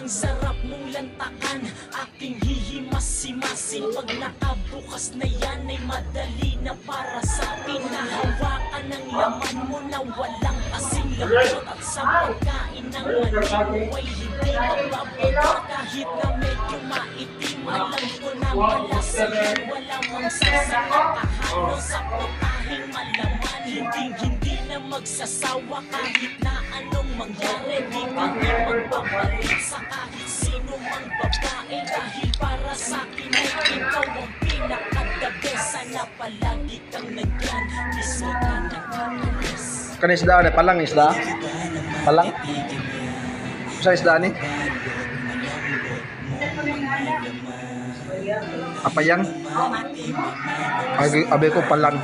ang sarap mong lantakan, aking hihimas-himasin. Pag nakabukas na yan ay madali na para sa akin. Nahawakan ang laman mo na walang kasing lambot. At sa pagkain ng mani mo ay hindi mababagot. Kahit na medyo maitim, alam ko na malasahin. Wala mang sasaka kahalo sa putahing malaman. Hindi na magsasawa kahit na anong mangyari. Di kami magpapalit sa kahit sino mang babae. Dahil para sa akin ay ikaw ang pinaka-the best. Sana palagi kang nandyan, mismo ka nakakalis. Kan isda ni palang isda. Palang. Sa isda ni. Apa yang? Abi ko palang.